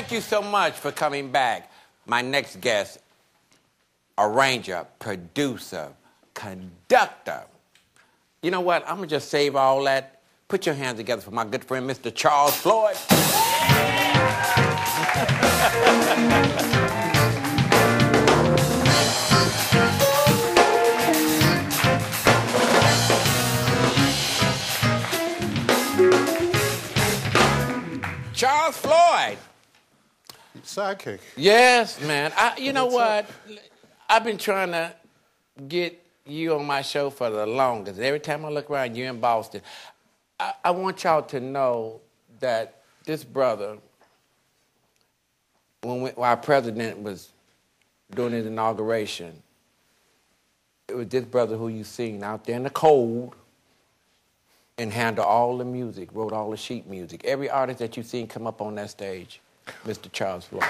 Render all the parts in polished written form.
thank you so much for coming back. My next guest, arranger, producer, conductor. You know what? I'm going to just save all that. Put your hands together for my good friend, Mr. Charles Floyd. Charles Floyd. Sidekick. Yes, man. You know what? I've been trying to get you on my show for the longest. Every time I look around, you're in Boston. I want y'all to know that this brother, when our president was doing his inauguration, it was this brother who you seen out there in the cold and handled all the music, wrote all the sheet music. Every artist that you've seen come up on that stage, Mr. Charles Floyd.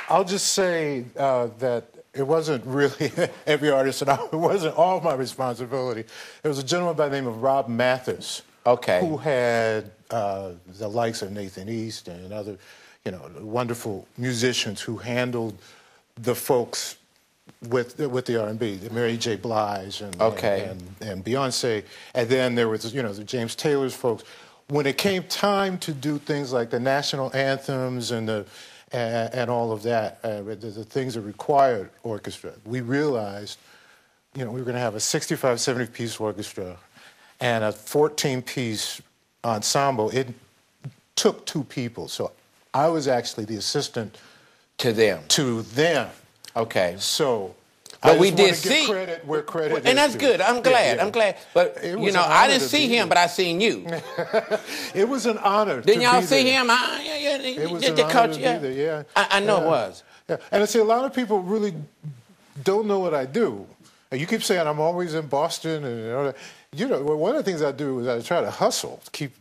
I'll just say that it wasn't really every artist, and it wasn't all my responsibility. There was a gentleman by the name of Rob Mathis, who had the likes of Nathan East and other, wonderful musicians who handled the folks with the R&B, the Mary J. Blige and Beyonce, and then there was the James Taylor's folks. When it came time to do things like the national anthems and all of that, the things that required orchestra, we realized, we were going to have a 65, 70-piece orchestra and a 14-piece ensemble. It took 2 people, so I was actually the assistant to them. Okay. So, but we did see credit where credit is. And that's good. I'm glad. I'm glad. But I didn't see him, but I seen you. It was an honor. Didn't y'all see him? It was an honor to be there. Yeah. I know it was. Yeah. And I see a lot of people really don't know what I do. You keep saying I'm always in Boston, and one of the things I do is I try to hustle, keep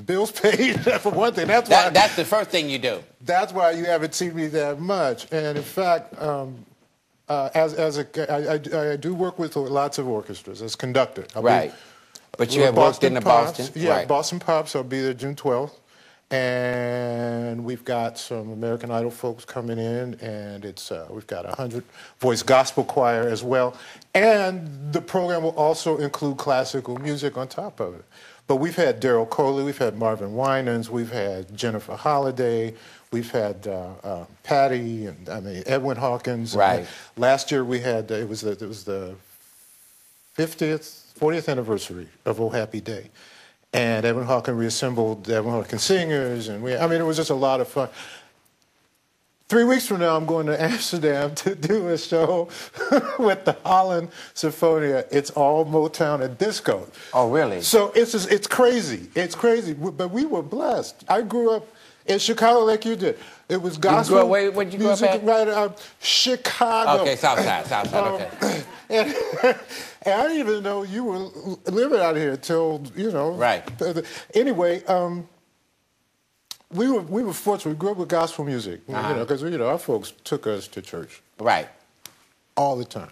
bills paid. For one thing, that's the first thing you do. That's why you haven't seen me that much. And in fact, I do work with lots of orchestras as conductor. But you have worked in the Boston. Yeah, right. Boston Pops. I'll be there June 12th. And we've got some American Idol folks coming in, and we've got a 100-voice gospel choir as well. And the program will also include classical music on top of it. But we've had Daryl Coley, we've had Marvin Winans, we've had Jennifer Holliday, we've had Patty, and Edwin Hawkins. Right. Last year we had it was the 40th anniversary of Oh Happy Day, and Edwin Hawkins reassembled the Edwin Hawkins Singers, and it was just a lot of fun. 3 weeks from now, I'm going to Amsterdam to do a show with the Holland Sinfonia. It's all Motown and disco. Oh, really? So it's crazy. It's crazy. But we were blessed. I grew up in Chicago like you did. It was gospel where'd you grow up music, at? Chicago. Okay, Southside, okay. And I didn't even know you were living out here until, Right. Anyway, we were fortunate. We grew up with gospel music, because our folks took us to church, right, all the time,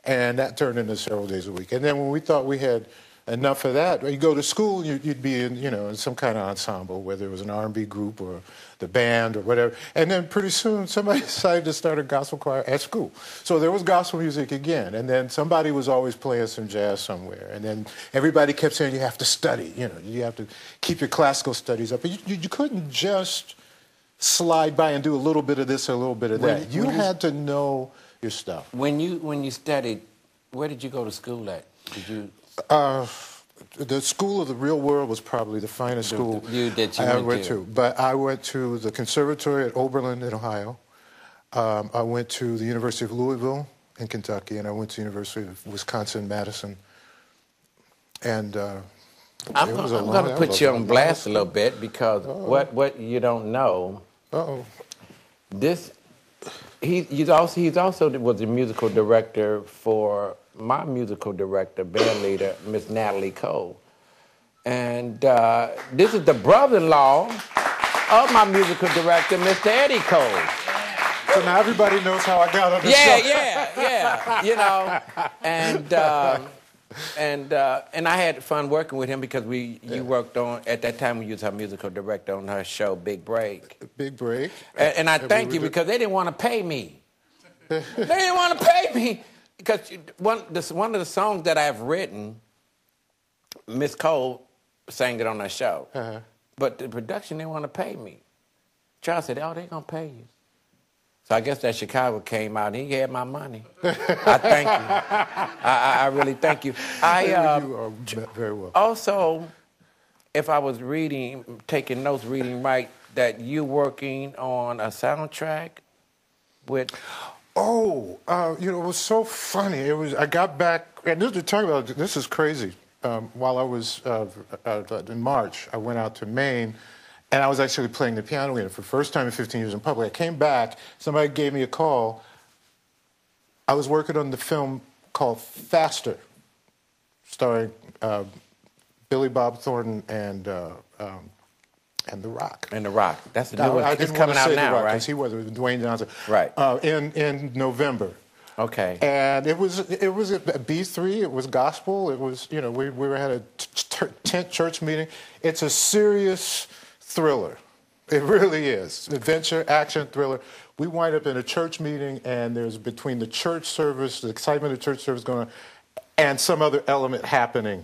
and that turned into several days a week. And then when we thought we had enough of that, you go to school, you'd be in in some kind of ensemble, whether it was an R&B group or the band or whatever. And then pretty soon somebody decided to start a gospel choir at school. So there was gospel music again, and then somebody was always playing some jazz somewhere. And then everybody kept saying you have to study, you have to keep your classical studies up. But you couldn't just slide by and do a little bit of this or a little bit of that. You had to know your stuff. When you studied, where did you go to school at? Did you? The School of the Real World was probably the finest school you I went to. But I went to the Conservatory at Oberlin in Ohio. I went to the University of Louisville in Kentucky, and I went to the University of Wisconsin-Madison. And I'm going to put you on blast a little bit because what you don't know. He's also was the musical director for my musical director, band leader, Miss Natalie Cole. And this is the brother-in-law of my musical director, Mr. Eddie Cole. So now everybody knows how I got on the show. Yeah. And And I had fun working with him because you worked on, at that time, you was her musical director on her show, Big Break. Big Break. And I thank you because they didn't want to pay me. They didn't want to pay me because one of the songs that I've written, Miss Cole sang it on her show. But the production didn't want to pay me. Charles said, oh, they going to pay you. So I guess that Chicago came out and he had my money. I thank you. I really thank you. You are very well. Also, if I was taking notes, reading right, that you working on a soundtrack with... Oh, it was so funny. I got back, and this is crazy. While I was in March, I went out to Maine, and I was actually playing the piano in it for the first time in 15 years in public. I came back, somebody gave me a call. I was working on the film called Faster, starring Billy Bob Thornton and The Rock. And The Rock. That's the new one. It's coming out now, right? He was Dwayne Johnson. Right. In November. Okay. And it was a B3. It was gospel. It was, we had a tent church meeting. It's a serious thriller. It really is. Adventure, action, thriller. We wind up in a church meeting, and there's between the church service, the excitement of the church service going on, and some other element happening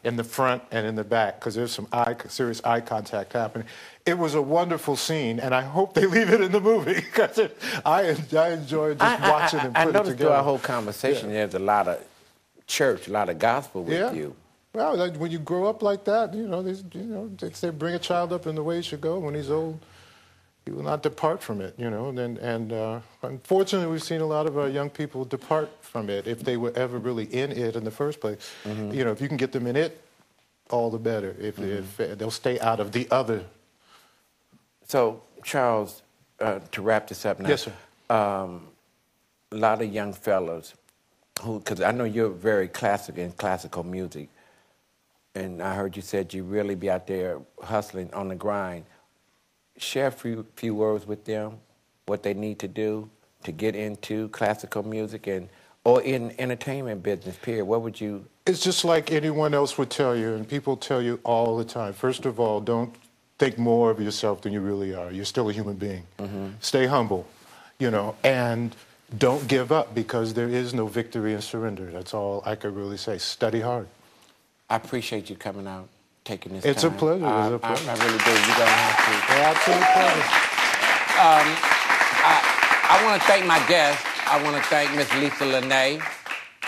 in the front and in the back, because there's some serious eye contact happening. It was a wonderful scene, and I hope they leave it in the movie, because I enjoyed just watching them put it together. I noticed through our whole conversation there's a lot of church, a lot of gospel with you. Well, when you grow up like that, they say bring a child up in the way he should go. When he's old, he will not depart from it, And unfortunately, we've seen a lot of our young people depart from it if they were ever really in it in the first place. If you can get them in it, all the better. If they'll stay out of the other. So, Charles, to wrap this up now. Yes, sir. A lot of young fellows because I know you're very classical music, and I heard you said you really be out there hustling on the grind. Share a few words with them, what they need to do to get into classical music or in entertainment business, period. What would you... It's just like anyone else would tell you, and people tell you all the time. First of all, don't think more of yourself than you really are. You're still a human being. Stay humble, and don't give up, because there is no victory in surrender. That's all I could really say. Study hard. I appreciate you coming out, taking this time. It's a pleasure. It's a pleasure. I really do. You're going to have to. Absolute pleasure. I want to thank my guests. I want to thank Miss Lisa Lene.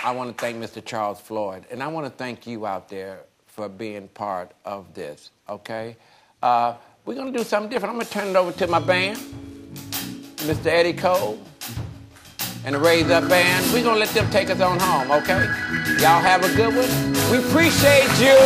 I want to thank Mr. Charles Floyd. And I want to thank you out there for being part of this, okay? We're going to do something different. I'm going to turn it over to my band, Mr. Eddie Cole, and the Raise Up Band. We're going to let them take us on home, okay? Y'all have a good one. We appreciate you.